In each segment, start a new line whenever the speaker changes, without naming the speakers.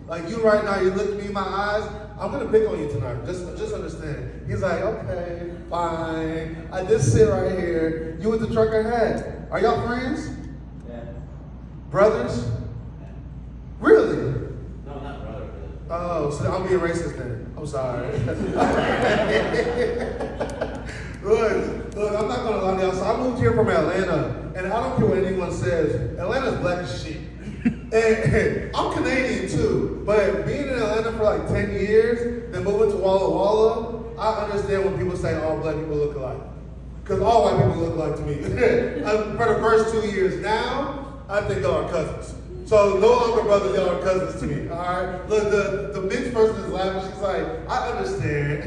Like you right now, you look at me in my eyes, I'm gonna pick on you tonight. Just understand. He's like, okay, fine. I just sit right here. You with the trucker hat. Are y'all friends?
Yeah.
Brothers? Really?
No, not brother.
Oh, so I'm being racist then. I'm sorry. Look, I'm not gonna lie to y'all. So I moved here from Atlanta, and I don't care what anyone says. Atlanta's black as shit. And I'm Canadian too, but being in Atlanta for like 10 years, then moving to Walla Walla, I understand when people say all black people look alike. Because all white people look alike to me. For the first 2 years. Now, I think y'all are cousins. So no longer brothers, y'all are cousins to me. Alright? Look, the mixed person is laughing. She's like, I understand.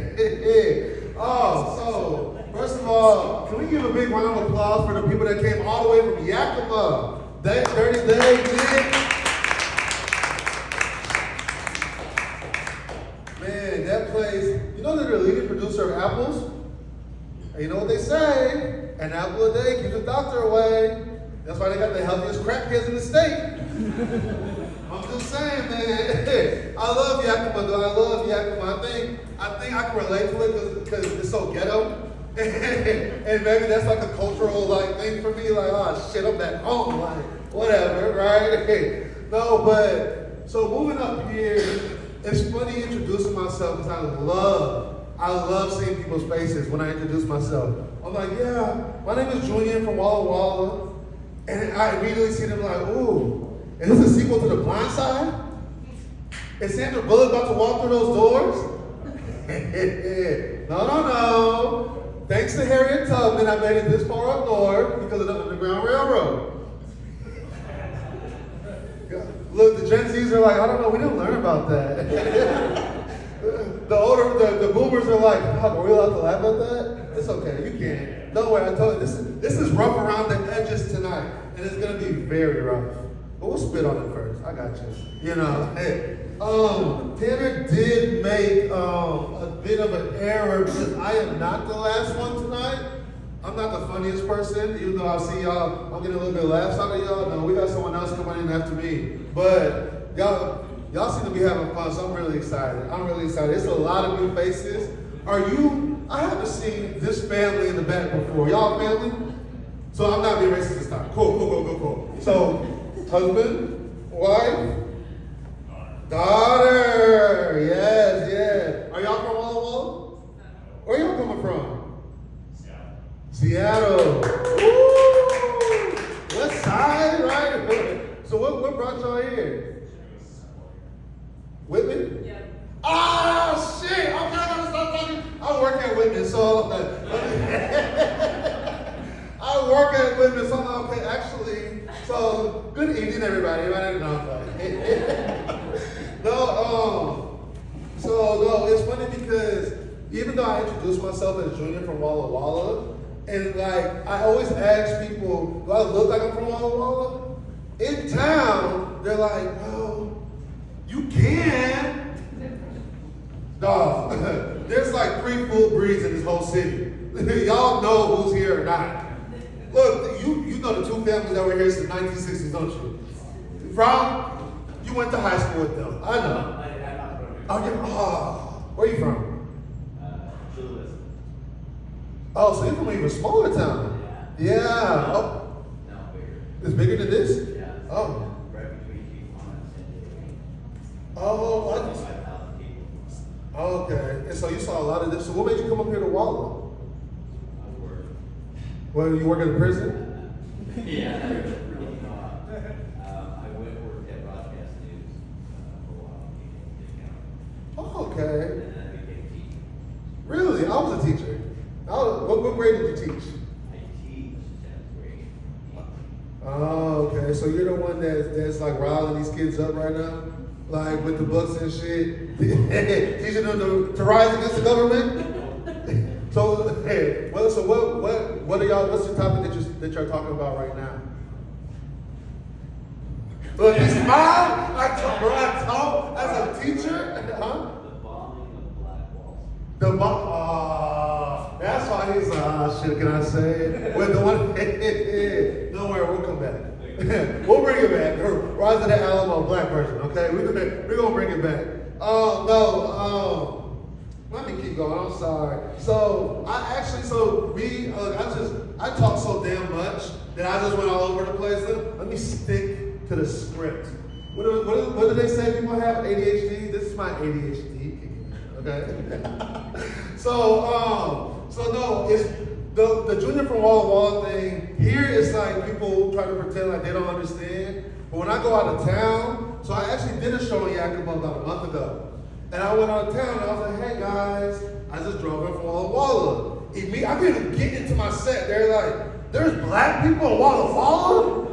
Oh, so first of all, can we give a big round of applause for the people that came all the way from Yakima? That dirty day, man, that place, you know they're the leading producer of apples? And you know what they say? An apple a day keeps the doctor away. That's why they got the healthiest crackheads in the state. I'm just saying, man. I love Yakima, though. I love Yakima. I think I can relate to it because it's so ghetto. And maybe that's like a cultural like thing for me. Like, oh shit, I'm back home. Like, whatever, right? No, but so moving up here, it's funny introducing myself because I love seeing people's faces when I introduce myself. I'm like, yeah, my name is Julian from Walla Walla. And I immediately see them like, ooh, is this a sequel to The Blind Side? Is Sandra Bullock about to walk through those doors? No. Thanks to Harriet Tubman, I made it this far up north because of the Underground Railroad. Look, the Gen Zs are like, I don't know, we didn't learn about that. The boomers are like, are we allowed to laugh at that? It's okay, you can. Don't worry, I told you, this is rough around the edges tonight, and it's gonna be very rough. But we'll spit on it first, I got you. You know, hey. Tanner did make a bit of an error because I am not the last one tonight. I'm not the funniest person, even though I see y'all, I'm getting a little bit of laughs out of y'all. No, we got someone else coming in after me. But y'all seem to be having fun, so I'm really excited. It's a lot of new faces. I haven't seen this family in the back before. Y'all family? So I'm not being racist this time. Cool. So, husband, wife, daughter. Yes. Are y'all from Walla Walla? Where y'all coming from? Seattle. Woo! West side, right? So what brought y'all here? Whitman? Yeah. Oh shit! Okay, I gotta stop talking. I work at Whitman, so I work at Whitman, so okay, actually. So good evening, everybody. No, it's funny because even though I introduced myself as Junior from Walla Walla, and like I always ask people, do I look like I'm from Walla Walla? In town, they're like, well, you can. Dog, there's like 3 full breeds in this whole city. Y'all know who's here or not. Look, you know the 2 families that were here since the 1960s, don't you? You went to high school with them. I know. Where are you from?
Julius.
Oh, so you're from an even smaller town. Yeah. Oh.
Now bigger.
It's bigger than this?
Yeah.
Oh.
Right between Piedmont and San Diego.
Oh, I just.
5,000 people.
Okay. And so you saw a lot of this. So what made you come up here to Walla?
I work.
Well, you work at a prison?
Yeah. I worked at Broadcast News for a while.
Oh, okay.
And then I became a teacher.
Really? I was a teacher. What grade did you teach?
I teach 10th grade.
Oh, okay. So you're the one that's like riling these kids up right now? Like with the books and shit? Teaching them to rise against the government? So what are y'all, what's the topic that you're talking about right now? Look, you smile? I told as a teacher? Huh?
The bombing of Black Wall Street.
The that's why he's shit, can I say it? Wait, the one, don't worry, we'll come back. We'll bring it back. Rise of the Alamo black version, okay? We're gonna bring it back. Let me keep going, I'm sorry. So, I talk so damn much that I just went all over the place. Let me stick to the script. What do they say people have? ADHD? This is my ADHD, okay? So no, it's the Junior from Walla Walla thing. Here it's like people try to pretend like they don't understand. But when I go out of town, so I actually did a show in Yakima about a month ago. And I went out of town and I was like, hey guys, I just drove in from Walla Walla. I couldn't even get into my set. They're like, there's black people in Walla Walla?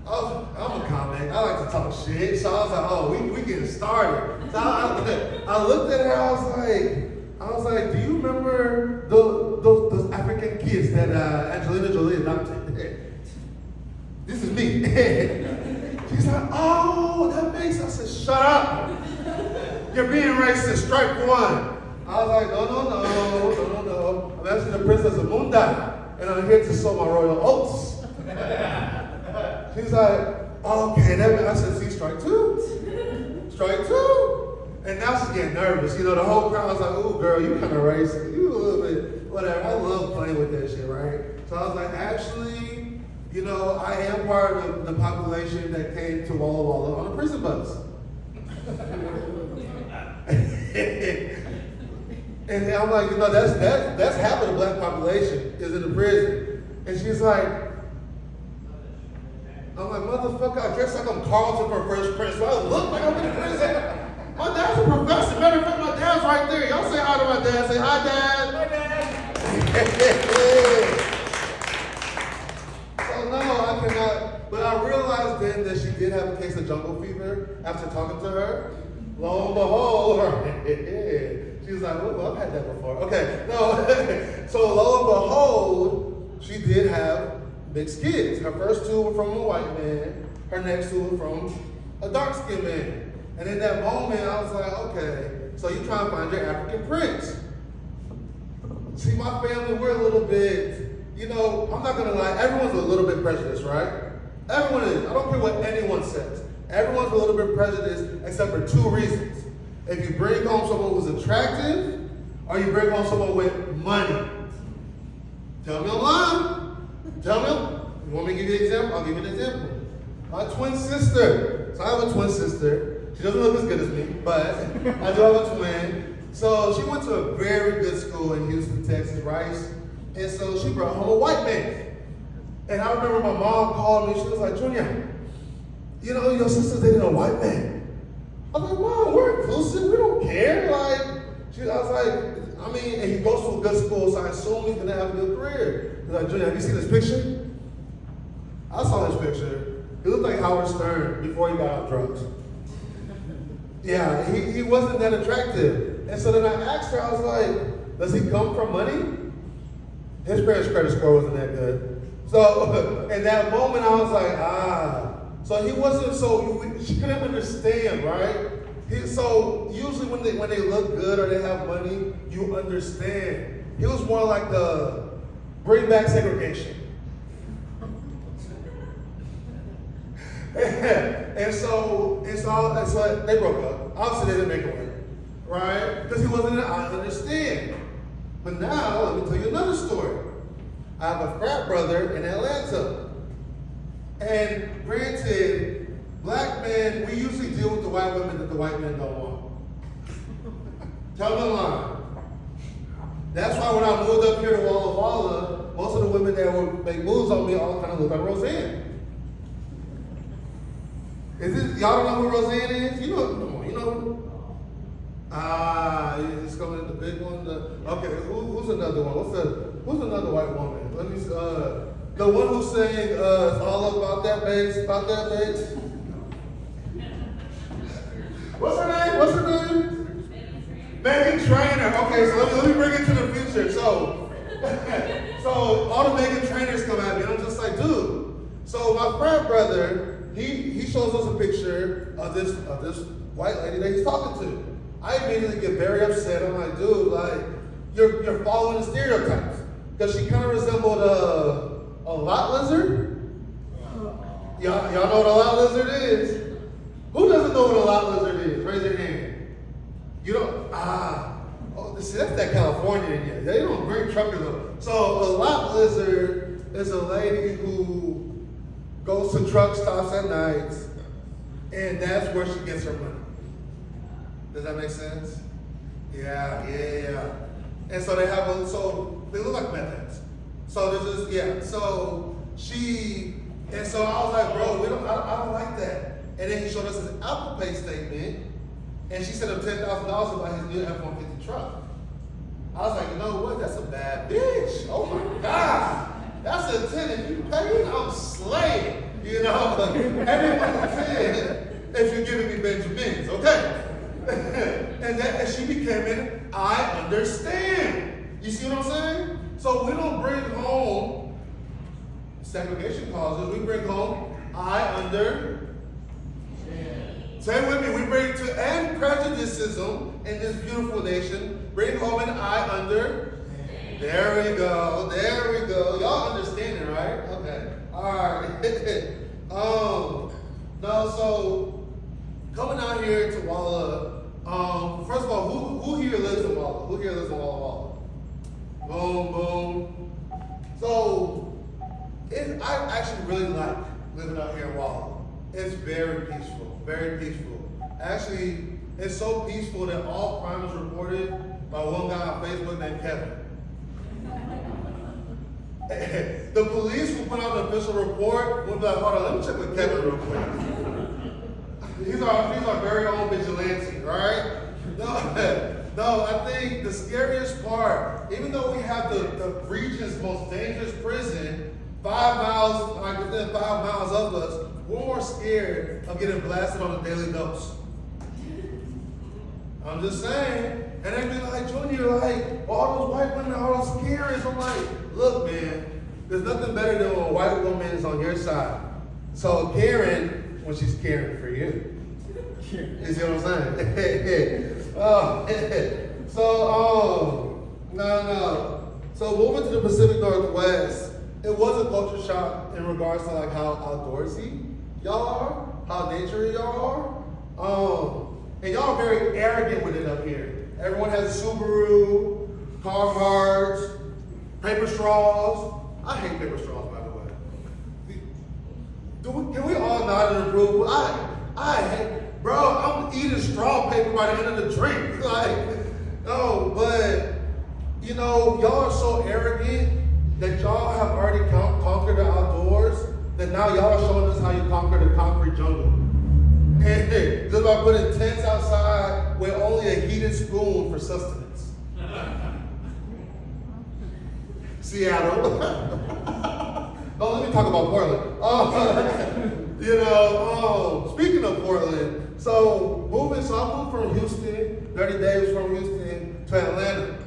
I'm a comic. I like to talk shit. So I was like, oh, we getting started. So I looked at her, I was like, do you remember those African kids that Angelina Jolie adopted? This is me. She's like, oh, that makes sense. I said, shut up. You're being racist, strike one. I was like, no. I'm actually the Princess of Munda, and I'm here to sow my royal oats. She's like, okay, I said, see, strike two. Strike two. And now she's getting nervous. You know, the whole crowd was like, ooh, girl, you kind of racist. You a little bit, whatever. I love playing with that shit, right? So I was like, actually, you know, I am part of the population that came to Walla Walla on a prison bus. And I'm like, you know, that's half of the black population is in the prison. And she's like, I'm like, motherfucker, I dress like I'm Carlton from Fresh Prince, so I look like I'm in prison. My dad's a professor. Matter of fact, my dad's right there. Y'all say hi to my dad. Say hi, Dad. Hi, Dad. So no, I cannot. But I realized then that she did have a case of jungle fever after talking to her. Lo and behold, she was like, well, I've had that before. Okay, no. So lo and behold, she did have mixed kids. Her first two were from a white man. Her next two were from a dark-skinned man. And in that moment, I was like, okay, so you trying to find your African prince. See, my family, we're a little bit, you know, I'm not gonna lie, everyone's a little bit prejudiced, right? Everyone is. I don't care what anyone says. Everyone's a little bit prejudiced except for two reasons. If you bring home someone who's attractive, or you bring home someone with money. Tell me I'm lying. Tell me. You want me to give you an example? I'll give you an example. My twin sister. So I have a twin sister. She doesn't look as good as me, but I do have a twin. So she went to a very good school in Houston, Texas, Rice. And so she brought home a white man. And I remember my mom called me. She was like, Junior, you know, your sister's dating a white man. I was like, Mom, we're inclusive. We don't care. I was like, I mean, and he goes to a good school, so I assume he's going to have a good career. He's like, Junior, have you seen this picture? I saw this picture. He looked like Howard Stern before he got off drugs. Yeah, he wasn't that attractive. And so then I asked her, I was like, does he come from money? His parents' credit score wasn't that good. So in that moment, I was like, So he wasn't she couldn't understand, right? So usually when they look good or they have money, you understand. He was more like the bring back segregation. and so they broke up. Obviously they didn't make it work, right? Because he wasn't. I understand. But now let me tell you another story. I have a frat brother in Atlanta, and granted, black men, we usually deal with the white women that the white men don't want. Tell them lie. That's why when I moved up here to Walla Walla, most of the women that would make moves on me all kind of look like Roseanne. Y'all don't know who Roseanne is? You know, come on, you know. It's coming in the big one. Okay, who's another one? Who's another white woman? Let me see. The one who sang it's all about that bass, What's her name? Meghan Trainor. Okay, so let me bring it to the future. So all the Meghan Trainors come at me, and I'm just like, dude. So my frat brother, he shows us a picture of this white lady that he's talking to. I immediately get very upset. I'm like, dude, you're following the stereotypes. Because she kind of resembled a lot lizard. Y'all know what a lot lizard is? Who doesn't know what a lot lizard is? Raise your hand. You don't? Oh, see, that's that California in you. They don't bring truckers up. So a lot lizard is a lady who goes to truck stops at nights, and that's where she gets her money. Does that make sense? Yeah. And so they have so they look like meth heads. So there's just, yeah. So and so I was like, bro, I don't like that. And then he showed us his Apple Pay statement, and she sent him $10,000 to buy his new F-150 truck. I was like, you know what? That's a bad bitch. Oh my God. That's a 10. If you pay, I'm slaying. You know, everyone's a 10 if you're giving me Benjamins, okay? and she became an I understand. You see what I'm saying? So we don't bring home segregation clauses. We bring home I understand. Say it with me. We bring to end prejudicism in this beautiful nation. Bring home an I understand. There we go. Y'all understand it, right? Okay. All right. No, so coming out here to Walla, first of all, who here lives in Walla? Who here lives in Walla Walla? Boom. So, I actually really like living out here in Walla. It's very peaceful, very peaceful. Actually, it's so peaceful that all crime is reported by one guy on Facebook named Kevin. The police will put out an official report. We'll be like, hold on, let me check with Kevin real quick. He's our very own vigilante, right? No, I think the scariest part, even though we have the region's most dangerous prison, 5 miles, like within 5 miles of us, we're more scared of getting blasted on a daily dose. I'm just saying. And they be like, Junior, like, all those white women are all scary. I'm like, look, man, there's nothing better than when a white woman is on your side. So Karen, when she's caring for you. You see what I'm saying? No. So moving to the Pacific Northwest, it was a culture shock in regards to like how outdoorsy y'all are, how nature y'all are. And y'all are very arrogant with it up here. Everyone has a Subaru, Carhartts, paper straws. I hate paper straws, by the way. Can we all nod and approve? I hate, bro, I'm eating straw paper by the end of the drink. Like, no, but, you know, y'all are so arrogant that y'all have already conquered the outdoors, that now y'all are showing us how you conquer the concrete jungle. And just by putting tents outside with only a heated spoon for sustenance. Seattle. Oh, let me talk about Portland. Speaking of Portland, so I moved from Houston, 30 days from Houston to Atlanta.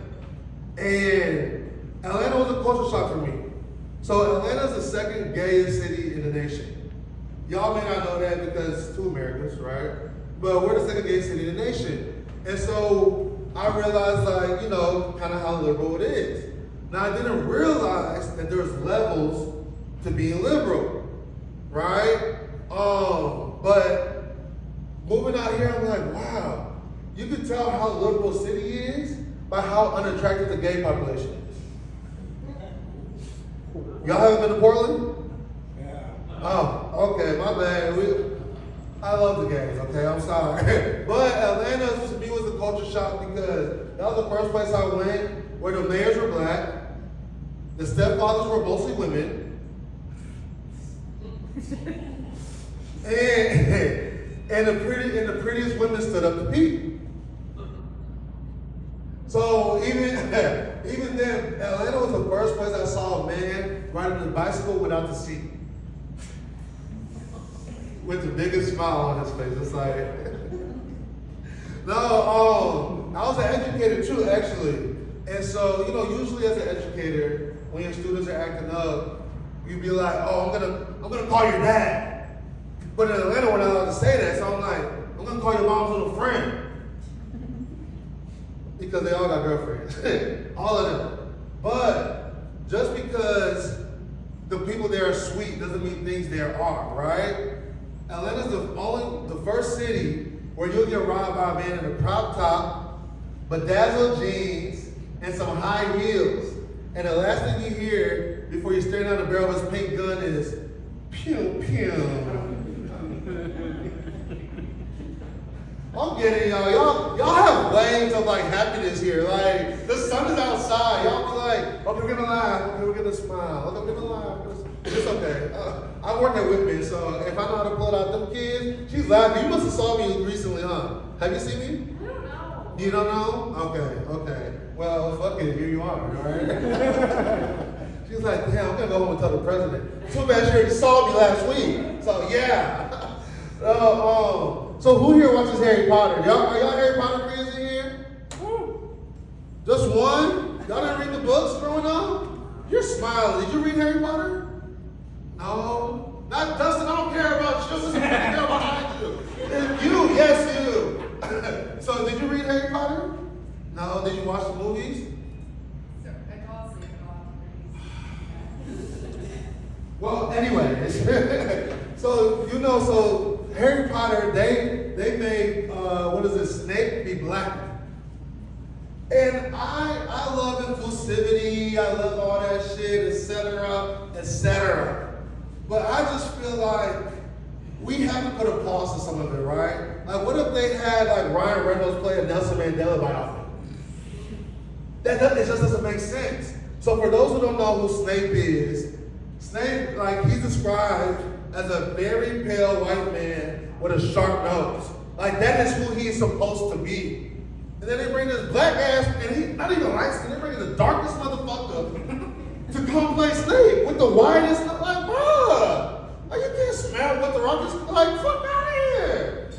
And Atlanta was a culture shock for me. So Atlanta's the second gayest city in the nation. Y'all may not know that because it's 2 Americas, right? But we're the second gayest city in the nation. And so I realized, like, you know, kind of how liberal it is. Now, I didn't realize that there's levels to being liberal, right? But moving out here, I'm like, wow, you can tell how liberal a city is by how unattractive the gay population is. Y'all haven't been to Portland?
Yeah.
Oh, okay, my bad. I love the gays, okay, I'm sorry. But Atlanta to me was a culture shock because that was the first place I went where the mayors were black, the stepfathers were mostly women, and the prettiest women stood up to Pete. So even then, Atlanta was the first place I saw a man riding a bicycle without the seat. With the biggest smile on his face. It's like, no, I was an educator too, actually. And so, you know, usually as an educator, when your students are acting up, you'd be like, oh, I'm gonna call your dad. But in Atlanta, we're not allowed to say that, so I'm like, I'm gonna call your mom's little friend. Because they all got girlfriends, all of them. But just because the people there are sweet doesn't mean things there are, right? Atlanta's the first city where you'll get robbed by a man in a crop top, bedazzled jeans, and some high heels. And the last thing you hear before you're staring down the barrel of his pink gun is, pew, pew. I'm getting y'all have waves of like happiness here. Like the sun is outside. Y'all be like, okay, we're gonna laugh, okay, we're gonna smile, okay, we're gonna laugh. It's okay. I work at Whitman, so if I know how to pull out them kids, she's laughing. You must have saw me recently, huh? Have you seen me?
I don't know.
You don't know? Okay. Well, fuck it, here you are, all right? She's like, damn, I'm gonna go home and tell the president. Too bad she already saw me last week. So yeah. So who here watches Harry Potter? Are y'all Harry Potter fans in here? Just one? Y'all didn't read the books growing up? You're smiling. Did you read Harry Potter? No. Not Dustin, I don't care about you. This is the girl behind you. It's you, yes, you. So did you read Harry Potter? No. Did you watch the movies?
I fall asleep a lot.
Well, anyways, so Harry Potter, they made Snape be black. And I love inclusivity, I love all that shit, etc. But I just feel like we have to put a pause to some of it, right? Like, what if they had like Ryan Reynolds play a Nelson Mandela biopic? It just doesn't make sense. So for those who don't know who Snape is, Snape, like, he's described as a very pale white man with a sharp nose. Like, that is who he's supposed to be. And then they bring this black ass, and he's not even light skin, they bring the darkest motherfucker to come play Snape with the widest, like, bruh, like, you can't smell what the rock is, like, fuck out of here.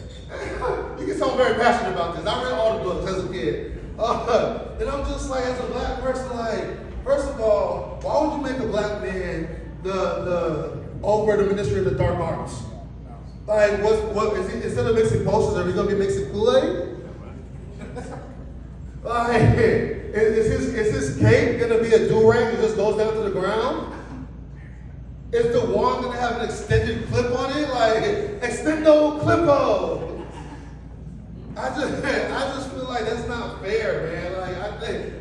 You can tell I'm very passionate about this. I read all the books as a kid. And I'm just like, as a black person, like, first of all, why would you make a black man the over the ministry of the dark arts? Like, what is he, instead of mixing potions, are we gonna be mixing Kool-Aid? Like, is his cape gonna be a do-rag that just goes down to the ground? Is the wand gonna have an extended clip on it? Like, extendo clippo. I just feel like that's not fair, man. Like,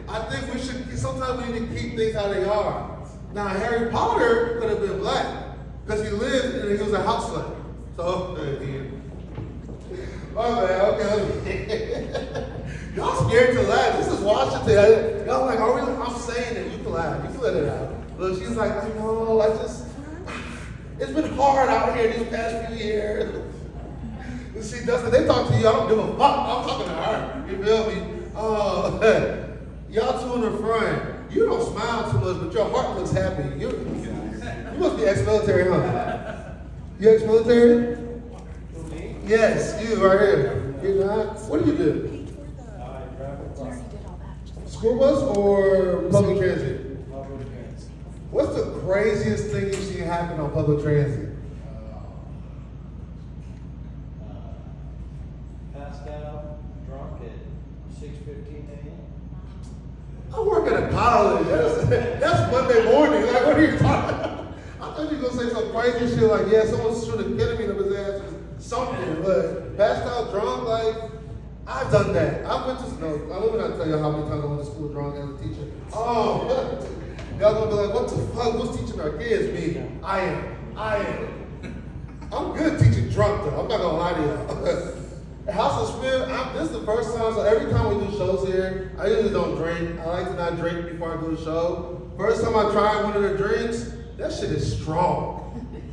I think we should, sometimes we need to keep things how they are. Now, Harry Potter could have been black because he lived and he was a house slave. So, my bad, okay. Y'all scared to laugh. This is Washington. Y'all like, I'm saying it. You can laugh. You can let it out. Look, she's like, I know, it's been hard out here these past few years. You see, Dustin, they talk to you, I don't give a fuck. I'm talking to her. You feel me? Y'all two in the front, you don't smile too much, but your heart looks happy. You must be ex-military, huh? You ex-military? Yes, you right here. You're not? What do you do? School bus or public transit? What's the craziest thing you've seen happen on public transit?
Passed out, drunk at 6:15 a.m.
I work at a college. That's Monday morning. Like, what are you talking about? I thought you were going to say some crazy shit like, yeah, someone's shooting ketamine up his ass or something. But passed out drunk, like, I've done that. Let me not tell you how many times I went to school drunk as a teacher. Oh, y'all gonna be like, what the fuck? Who's teaching our kids? Me. I am. I'm good teaching drunk though. I'm not gonna lie to y'all. House of Smith, this is the first time, so every time we do shows here, I usually don't drink. I like to not drink before I do the show. First time I tried one of the drinks, that shit is strong.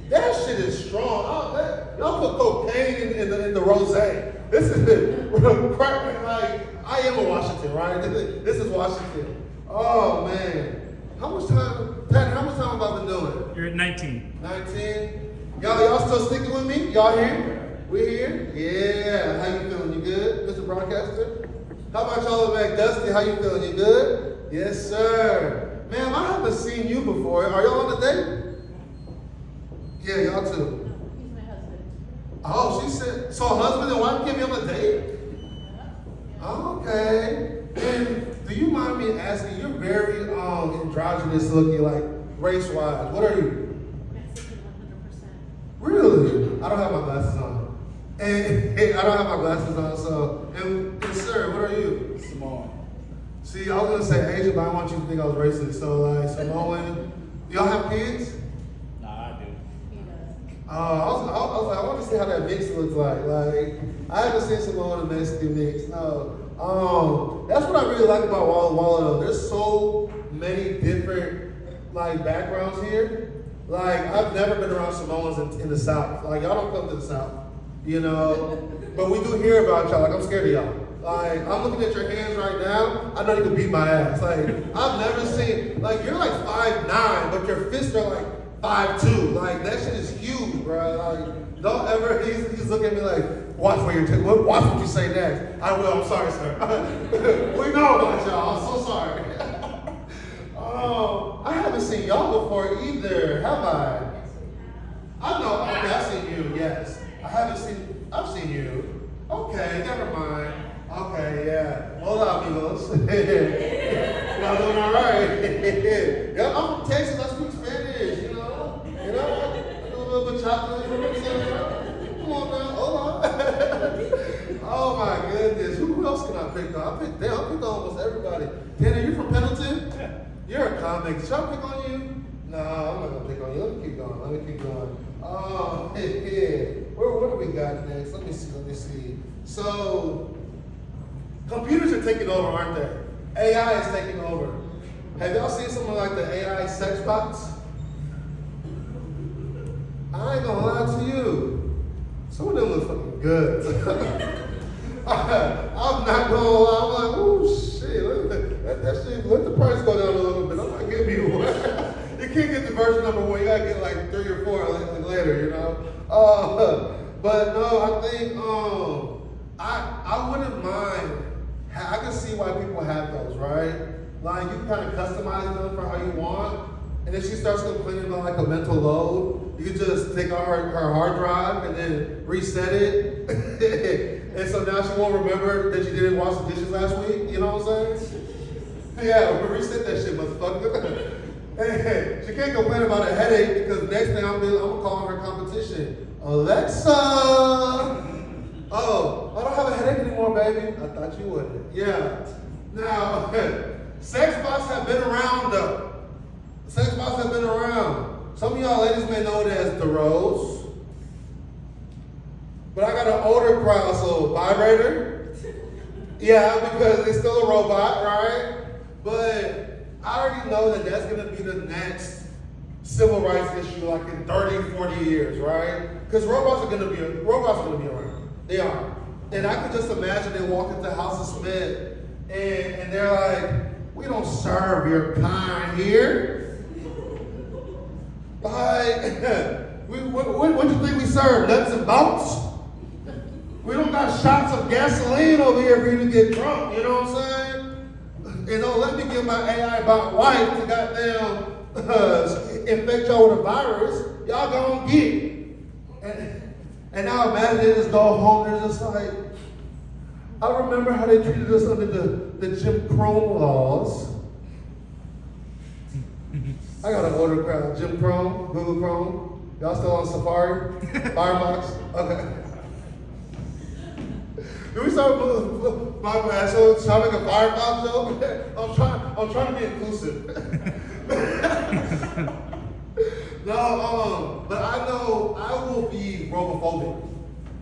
That shit is strong. Y'all put cocaine in the rosé. This is crack. Like, I am in Washington, right? This is Washington. Oh man, how much time have I been doing?
You're at 19.
19. Y'all still sticking with me? Y'all here? We here? Yeah. How you feeling? You good, Mr. Broadcaster? How about y'all back, Dusty? How you feeling? You good? Yes, sir. Ma'am, I haven't seen you before. Are y'all on a date? Yeah, y'all too.
He's my husband.
Oh, she said, so husband and wife give me on a date? Okay. And do you mind me asking, you're very androgynous looking, like race-wise. What are you? don't have my glasses on. And I don't have my glasses on, so, and sir, what are you?
Samoan.
See, I was gonna say Asian, but I want you to think I was racist. So, like, Samoan, y'all have kids?
Nah, I do.
He does.
I was like, I want to see how that mix looks like. Like, I haven't seen Samoan and Mexican mix. No. That's what I really like about Walla Walla though. There's so many different like backgrounds here. Like, I've never been around Samoans in the South. Like, y'all don't come to the South, you know. But we do hear about y'all. Like, I'm scared of y'all. Like, I'm looking at your hands right now. I know you can beat my ass. Like, I've never seen, like, you're like 5'9", but your fists are like 5'2". Like, that shit is huge, bro. Like, don't ever, he's looking at me like, watch what watch what you say next. I will, I'm sorry, sir. We know about y'all, I'm so sorry. I haven't seen y'all before either, have I? I know, okay, I've seen you, yes. I've seen you. Okay, never mind. Okay, yeah. Hola, amigos. Y'all doing all right? Yeah, I'm from Texas. I speak Spanish, you know. I do a little bit of chocolate. Come on now, hola. Oh my goodness. Who else can I pick on? I picked on almost everybody. Tanner, you from Pendleton? You're a comic. Should I pick on you? No, I'm not gonna pick on you. Let me keep going. Oh, yeah. What do we got next? Let me see. So, computers are taking over, aren't they? AI is taking over. Have y'all seen something like the AI sex bots? I ain't gonna lie to you. Some of them look fucking good. I'm not gonna lie. I'm like, oh shit, let the price go down a little bit. I'm not giving you one. You can't get the version number one. You gotta get like 3 or 4 later, you know. But no, I think I wouldn't mind. I can see why people have those, right? Like, you can kind of customize them for how you want. And if she starts complaining about like a mental load, you can just take out her hard drive and then reset it. And so now she won't remember that you didn't wash the dishes last week. You know what I'm saying? Yeah, reset that shit, motherfucker. She can't complain about a headache because next thing I'm gonna call her competition. Alexa! Oh, I don't have a headache anymore, baby. I thought you would. Yeah. Now, sex bots have been around though. Sex bots have been around. Some of y'all ladies may know it as the Rose. But I got an older crowd, so vibrator. Yeah, because it's still a robot, right? But I already know that that's gonna be the next civil rights issue like in 30, 40 years, right? Because robots are gonna be around. They are. And I could just imagine they walk into House of Smith and they're like, we don't serve your kind here. Like, what you think we serve? Nuts and bolts? We don't got shots of gasoline over here for you to get drunk, you know what I'm saying? And don't let me get my AI bot wife to goddamn infect y'all with a virus. Y'all gonna get. And now imagine they just go home and they're just like, I remember how they treated us under the Jim Crow laws. I got an older crowd. Jim Chrome, Google Chrome. Y'all still on Safari? Firefox? Okay. Do we start my bad? So trying to make a Firefox joke? I'm trying to be inclusive. No, but I know I will be robophobic.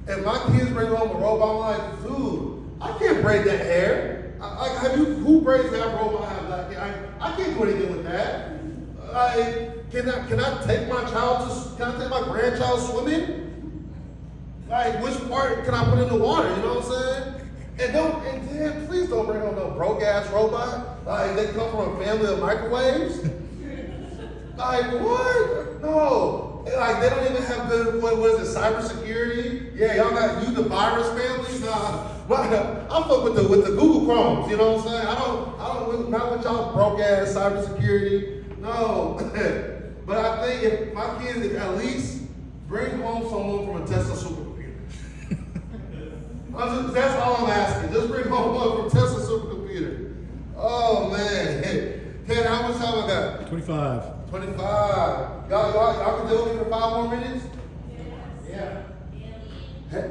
If my kids bring home a robot, I'm like, dude, I can't braid that hair. Who braids that robot have black hair? I can't do anything with that. Can I take my grandchild swimming? Like, which part can I put in the water? You know what I'm saying? And then please don't bring on no broke ass robot. Like, they come from a family of microwaves. Like, what? No. Like, they don't even have good, what is it, cybersecurity? Yeah, y'all got the virus family? Nah. I'm fuck with the Google Chromes, you know what I'm saying? I don't, not with y'all broke ass cybersecurity. No. But I think if my kids at least bring home someone from a Tesla supercomputer. That's all I'm asking. Just bring home one from Tesla supercomputer. Oh man. Ken, how much time I got?
25.
25. Y'all can deal with me for 5 more minutes?
Yes.
Yeah.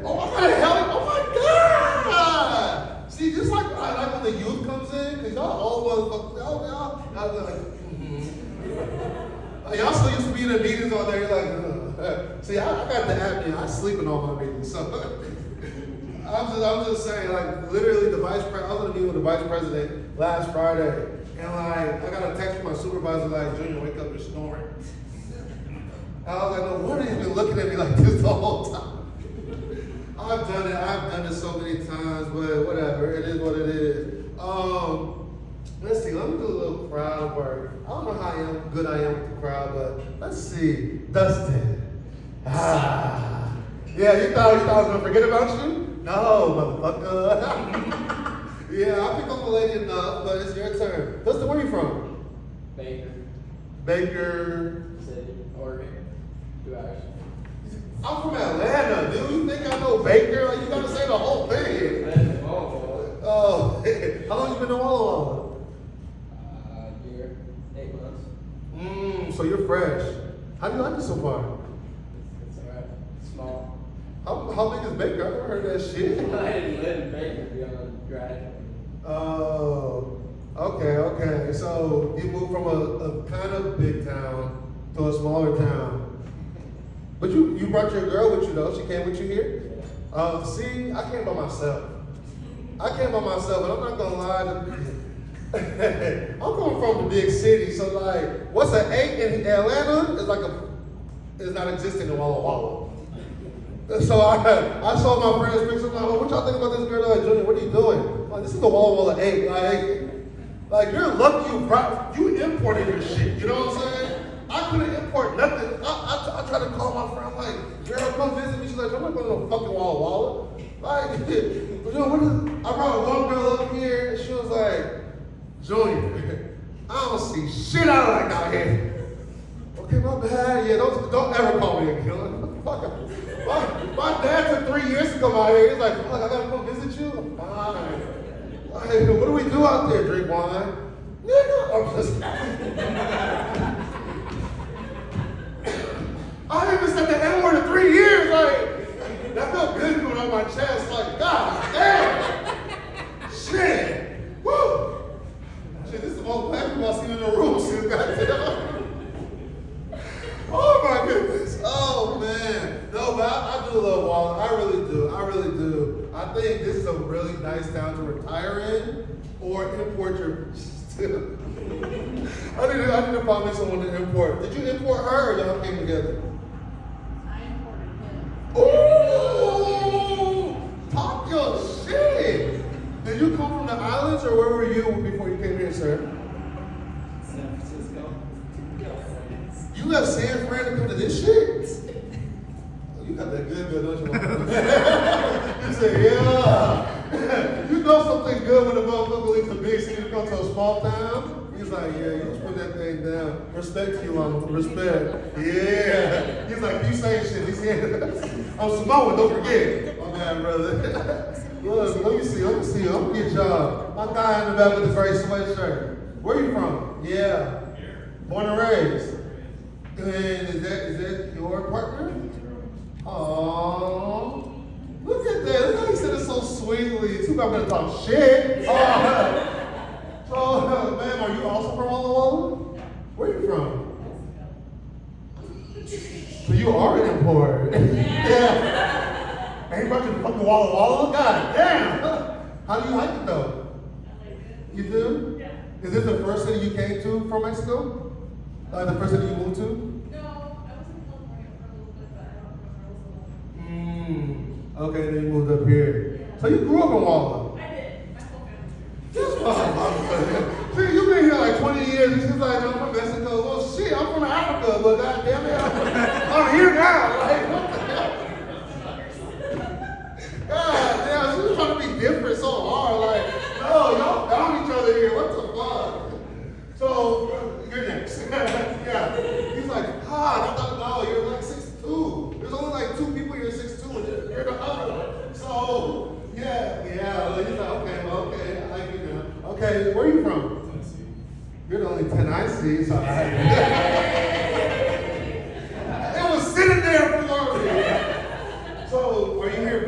Oh, I got a heli. Oh my God! See, just like I like when the youth comes in, because y'all all motherfuckers, y'all, I was like, y'all still used to be in the meetings all day. You're like, see, I got the apnea. I sleep in all my meetings. So I'm just saying, like, literally, I was in a meeting with the vice president last Friday, and like, I got a text from my supervisor, like, Junior, wake up, you're snoring. And I was like, no wonder he's been looking at me like this the whole time. I've done it so many times, but whatever, it is what it is. Let's see, let me do a little crowd work. I don't know how good I am with the crowd, but let's see. Dustin. Yeah, you thought I was gonna forget about you? No, motherfucker. Yeah, I pick up a lady enough, but it's your turn. Dustin, where you from? Baker.
City, Oregon, 2 hours.
I'm from Atlanta, dude. You think I know Baker? Like, you gotta say the whole thing. Oh, how long you been in Walla Walla?
Year, 8 months.
So you're fresh. How do you like it so far?
It's alright. Small.
How big is Baker? I never heard that shit.
I didn't live in Baker beyond graduating.
Oh, okay. So you moved from a kind of big town to a smaller town. But you brought your girl with you though. She came with you here? See, I came by myself. And I'm not gonna lie. I'm coming from the big city, so like, what's an 8 in Atlanta is not existing in Walla Walla. So I saw my friends pictures. Like, what y'all think about this girl? Like, Junior, what are you doing? Like, this is the Walla Walla 8. Like you're lucky you imported your shit. You know what I'm saying? I couldn't import nothing. I tried to call my friend. I'm like, girl, come visit me. She's like, I'm not going to no fucking Walla Walla. Like, you know, I brought one girl up here, and she was like, Junior, I don't see shit I like out here. Okay, my bad. Yeah, don't ever call me again. My dad took 3 years to come out here. He's like, fuck, I gotta come visit you? I'm fine. Like, what do we do out there? Drink wine? Nigga, I'm just... I haven't said the N-word in 3 years. Like, that felt good coming out my chest. Like, God damn. Shit. Woo. Shit, this is the most black people I've seen in the room since goddamn. Oh my goodness. Oh man. No, but I do love Walla. I really do. I think this is a really nice town to retire in or import your I need to find me someone to import. Did you import her or y'all came together?
I imported him.
Ooh! Talk your shit! Did you come from the islands or where were you before you came here, sir?
San Francisco.
You left San Fran to come to this shit? Oh, you got that good, don't you? You said, yeah. You know something good when the motherfucker leaves a big city to come to a small town? He's like, yeah, you just put that thing down. Respect to you, mama. Respect. Yeah. He's like, you saying shit. He's here. I'm Samoan, don't forget. My bad, brother. Look, let me see. I'm gonna get y'all. My guy in the back with the gray sweatshirt. Where you from? Yeah. Born and raised. And is that your partner? Aww. Look at that. Look how he said it so sweetly. Too bad I'm gonna talk shit. So, ma'am, are you also from Walla Walla? Where are you from? So you are an import. Yeah. Ain't about to fucking Walla Walla? God damn. How do you like it though? You do?
Yeah.
Is this the first city you came to from Mexico? The first city you moved to?
No, I was in California for a little bit, but I don't remember.
Okay, then you moved up here.
Yeah.
So you grew up in Walla?
I did. My whole family.
This motherfucker. See, you've been here like 20 years, and she's like, I'm from Mexico. Well, shit, I'm from Africa, but goddamn it, I'm here now. Like, what the hell? God damn, she was trying to be different so hard. Like, no, y'all found each other here. What the fuck? So, you're next. Yeah. He's like, I thought, no, you're like 6'2". There's only like 2 people here 6'2", and you're the other one. So, yeah. He's like, okay, I like you now. Okay, where are you from? Tennessee. You're the only 10 I see, so it was sitting there for long. So, are you here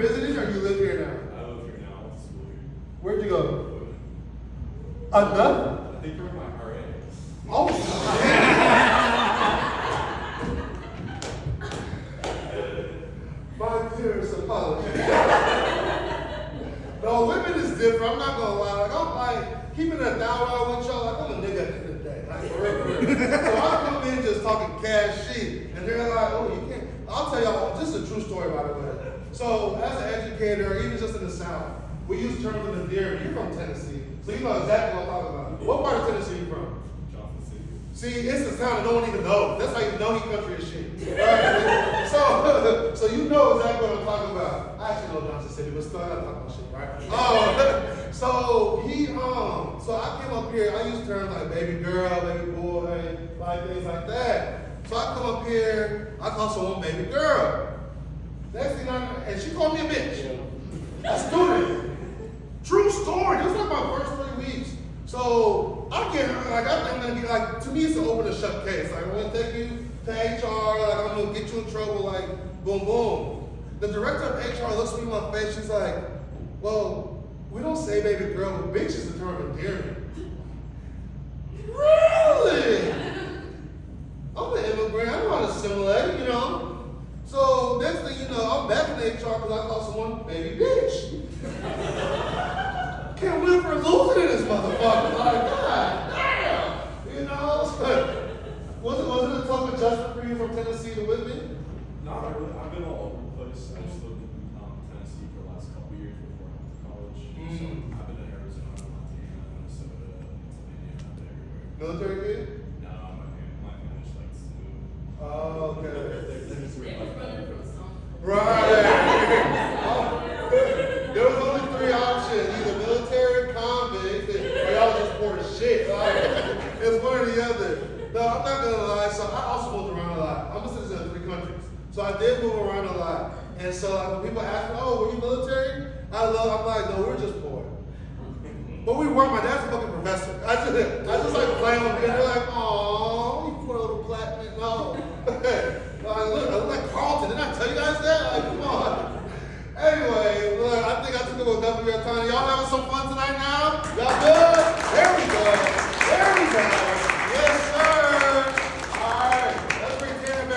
Where'd you go? Nothing?
I think you're my RA.
Oh, my dearest apology. No, women is different. I'm not gonna lie. Like I'm like keeping it $1,000 with y'all. Like I'm a nigga at the end of the day. Like for real, for real. So I come in just talking cash shit, and they're like, "Oh, you can't." I'll tell y'all. This is a true story, by the way. So as an educator, even just in the South, we use terms of endearment. You're from Tennessee, so you know exactly what I'm talking about. What part of Tennessee are you from?
Johnson City.
See, it's a sound that no one even knows. That's how you know he country as shit. Right? So you know exactly what I'm talking about. I actually know Johnson City, but still I gotta talk about shit, right? So I came up here, I use terms like baby girl, baby boy, like things like that. So I come up here, I call someone baby girl. Next thing I know, and she called me a bitch. A student. True story. This was like my first 3 weeks. So I'm gonna get like, to me it's an open and shut case. Like I'm gonna take you to HR, like I'm gonna get you in trouble, like boom boom. The director of HR looks me in my face, she's like, well, we don't say baby girl, but bitch is the term of endearment. Really? I'm an immigrant, I know how to assimilate, you know. So next thing you know, I'm back in HR because I call someone baby bitch. Can't win for losing in this motherfucker. Like, God damn. You know? Was it a tough adjustment for you from Tennessee to Whitman?
Not really. I've been all over the place. I just lived in Tennessee for the last couple years before I went to college. So I've been to Arizona, Montana, Minnesota, Pennsylvania, I've been everywhere.
Military kid?
No, my family just likes to move.
Oh, okay.
Right.
Right. There was only 3 options, either military, convict, or y'all just poor as shit. Like, it's one or the other. No, I'm not gonna lie. So I also moved around a lot. I'm a citizen of 3 countries. So I did move around a lot. And so like, when people ask me, oh, were you military? I'm like, no, we're just poor. But we weren't. My dad's a fucking professor. I just like playing with me. And they're like, aw.